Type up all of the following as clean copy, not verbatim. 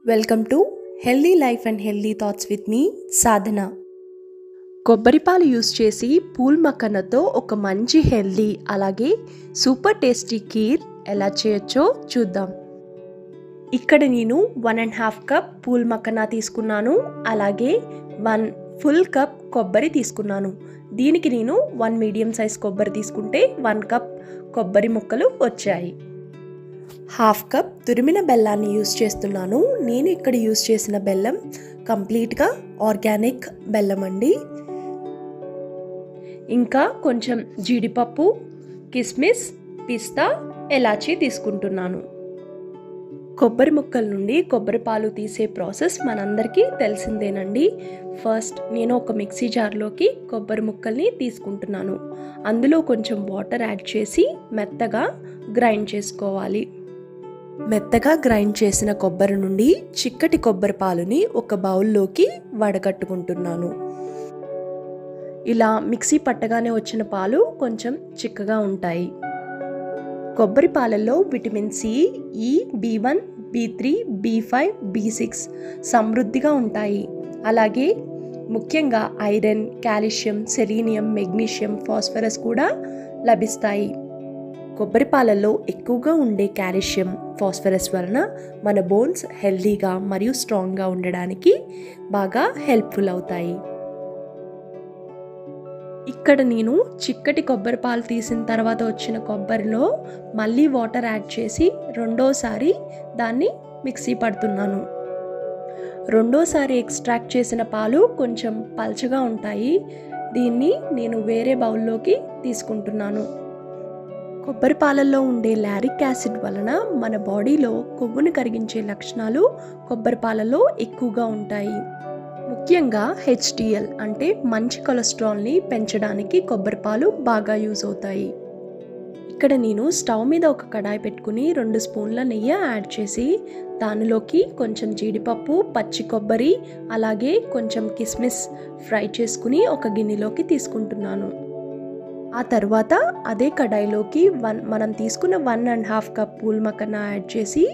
Welcome to healthy life and healthy thoughts with me Sadhana. కొబ్బరి పాలు use చేసి pool మక్కనతో ఒక మంచి హెల్దీ అలాగే సూపర్ టేస్టీ కీర్ ఎలా చేయొచ్చో చూద్దాం. ఇక్కడ నేను 1.5 కప్ పూల్ మక్కన తీసుకున్నాను. అలాగే 1 ఫుల్ కప్ కొబ్బరి తీసుకున్నాను. దీనికి నేను 1 మీడియం సైజ్ కొబ్బరి తీసుకుంటే 1 కప్ కొబ్బరి ముక్కలు వచ్చాయి. 1/2 కప్ తురిమిన బెల్లాన్ని యూస్ చేస్తున్నాను. నేను ఇక్కడ యూస్ చేసిన బెల్లం కంప్లీట్గా ఆర్గానిక్ బెల్లం అండి. ఇంకా కొంచెం జీడిపప్పు, కిస్మిస్, పిస్తా, ఎలాచీ తీసుకుంటున్నాను. కొబ్బరి ముక్కల నుండి కొబ్బరి పాలు తీసే ప్రాసెస్ మనందరికీ తెలిసిందేనండి. ఫస్ట్ నేను ఒక మిక్సీ జార్లోకి కొబ్బరి ముక్కల్ని తీసుకుంటున్నాను. అందులో కొంచెం వాటర్ యాడ్ చేసి మెత్తగా గ్రైండ్ చేసుకోవాలి. మెత్తగా గ్రైండ్ చేసిన కొబ్బరి నుండి చిక్కటి కొబ్బరి పాలుని ఒక బౌల్లోకి వడగట్టుకుంటున్నాను. ఇలా మిక్సీ పట్టగానే వచ్చిన పాలు కొంచెం చిక్కగా ఉంటాయి. కొబ్బరి పాలల్లో విటమిన్ సి, ఈ, B1, B3, B5, B6 సమృద్ధిగా ఉంటాయి. అలాగే ముఖ్యంగా iron, calcium, selenium, magnesium, phosphorus కూడా లభిస్తాయి. కొబ్బరి పాలల్లో ఎక్కువగా ఉండే కాల్షియం, ఫాస్ఫరస్ వలన మన బోన్స్ హెల్దీగా మరియు స్ట్రాంగ్గా ఉండడానికి బాగా హెల్ప్ఫుల్ అవుతాయి. ఇక్కడ నేను చిక్కటి కొబ్బరి పాలు తీసిన తర్వాత వచ్చిన కొబ్బరిలో మళ్ళీ వాటర్ యాడ్ చేసి రెండోసారి దాన్ని మిక్సీ పడుతున్నాను. రెండోసారి ఎక్స్ట్రాక్ట్ చేసిన పాలు కొంచెం పల్చగా ఉంటాయి. దీన్ని నేను వేరే బౌల్లోకి తీసుకుంటున్నాను. కొబ్బరి పాలల్లో ఉండే లారిక్ యాసిడ్ వలన మన బాడీలో కొవ్వును కరిగించే లక్షణాలు కొబ్బరి పాలలో ఎక్కువగా ఉంటాయి. ముఖ్యంగా HDL అంటే మంచి కొలెస్ట్రాల్ని పెంచడానికి కొబ్బరి పాలు బాగా యూజ్ అవుతాయి. ఇక్కడ నేను స్టవ్ మీద ఒక కడాయి పెట్టుకుని 2 స్పూన్ల నెయ్యి యాడ్ చేసి దానిలోకి కొంచెం జీడిపప్పు, పచ్చి కొబ్బరి అలాగే కొంచెం కిస్మిస్ ఫ్రై చేసుకుని ఒక గిన్నెలోకి తీసుకుంటున్నాను. ఆ తర్వాత అదే కడాయిలోకి మనం తీసుకున్న 1.5 కప్ పూల్ మక్కన యాడ్ చేసి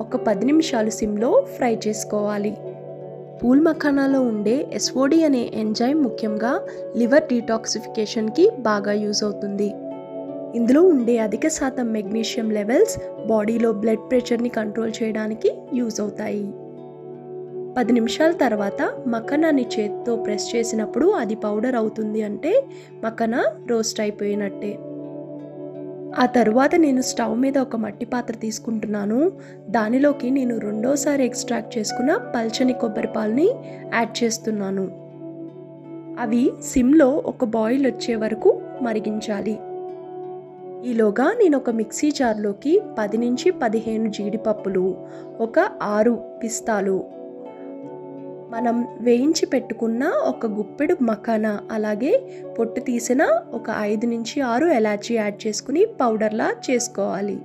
ఒక 10 నిమిషాలు సిమ్లో ఫ్రై చేసుకోవాలి. పూల్ మఖానాలో ఉండే SOD అనే ఎంజైమ్ ముఖ్యంగా లివర్ డీటాక్సిఫికేషన్కి బాగా యూజ్ అవుతుంది. ఇందులో ఉండే అధిక శాతం మెగ్నీషియం లెవెల్స్ బాడీలో బ్లడ్ ప్రెషర్ని కంట్రోల్ చేయడానికి యూజ్ అవుతాయి. 10 నిమిషాల తర్వాత మక్కనాన్ని చేతితో ప్రెస్ చేసినప్పుడు అది పౌడర్ అవుతుంది అంటే మక్కన రోస్ట్ అయిపోయినట్టే. ఆ తర్వాత నేను స్టవ్ మీద ఒక మట్టి పాత్ర తీసుకుంటున్నాను. దానిలోకి నేను రెండోసారి ఎక్స్ట్రాక్ట్ చేసుకున్న పల్చని కొబ్బరి పాలని యాడ్ చేస్తున్నాను. అవి సిమ్లో ఒక బాయిల్ వచ్చే వరకు మరిగించాలి. ఈలోగా నేను ఒక మిక్సీ జార్లోకి 10 నుంచి 15 జీడిపప్పులు, ఒక 6 పిస్తాలు, మనం వేయించి పెట్టుకున్న ఒక గుప్పెడు మఖానా అలాగే పొట్టు తీసిన ఒక 5 నుంచి 6 ఎలాచీ యాడ్ చేసుకుని పౌడర్లా చేసుకోవాలి.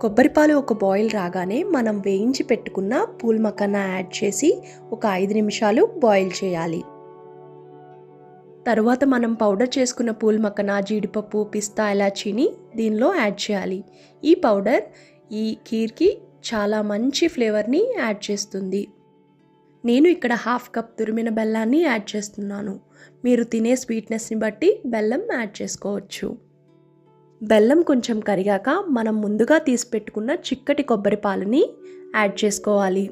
కొబ్బరి పాలు ఒక బాయిల్ రాగానే మనం వేయించి పెట్టుకున్న పూల్ మఖానా యాడ్ చేసి ఒక 5 నిమిషాలు బాయిల్ చేయాలి. తర్వాత మనం పౌడర్ చేసుకున్న పూల్ మఖానా, జీడిపప్పు, పిస్తా, ఎలాచీని దీనిలో యాడ్ చేయాలి. ఈ పౌడర్ ఈ కీర్కి చాలా మంచి ఫ్లేవర్ని యాడ్ చేస్తుంది. నేను ఇక్కడ 1/2 కప్ తురిమిన బెల్లాన్ని యాడ్ చేస్తున్నాను. మీరు తినే స్వీట్నెస్ని బట్టి బెల్లం యాడ్ చేసుకోవచ్చు. బెల్లం కొంచెం కరిగాక మనం ముందుగా తీసి పెట్టుకున్న చిక్కటి కొబ్బరి పాలని యాడ్ చేసుకోవాలి.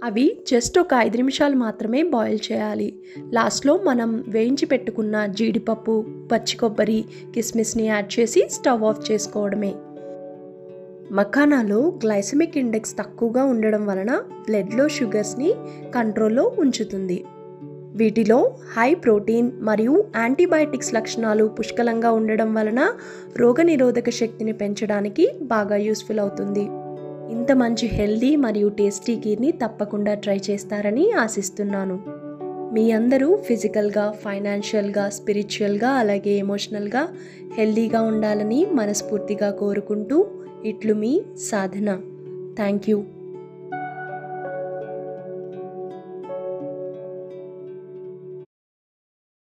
అవి జస్ట్ ఒక 5 నిమిషాలు మాత్రమే బాయిల్ చేయాలి. లాస్ట్లో మనం వేయించి పెట్టుకున్న జీడిపప్పు, పచ్చి కొబ్బరి, కిస్మిస్ని యాడ్ చేసి స్టవ్ ఆఫ్ చేసుకోవడమే. మఖానాలో గ్లైసెమిక్ ఇండెక్స్ తక్కువగా ఉండడం వలన బ్లడ్లో షుగర్స్ని కంట్రోల్లో ఉంచుతుంది. వీటిలో హై ప్రోటీన్ మరియు యాంటీబయాటిక్స్ లక్షణాలు పుష్కలంగా ఉండడం వలన రోగనిరోధక శక్తిని పెంచడానికి బాగా యూస్ఫుల్ అవుతుంది. ఇంత మంచి హెల్దీ మరియు టేస్టీ కీర్ని తప్పకుండా ట్రై చేస్తారని ఆశిస్తున్నాను. మీ అందరూ ఫిజికల్గా, ఫైనాన్షియల్గా, స్పిరిచువల్గా అలాగే ఎమోషనల్గా హెల్దీగా ఉండాలని మనస్ఫూర్తిగా కోరుకుంటూ ఇట్లు మీ సాధన. Thank you.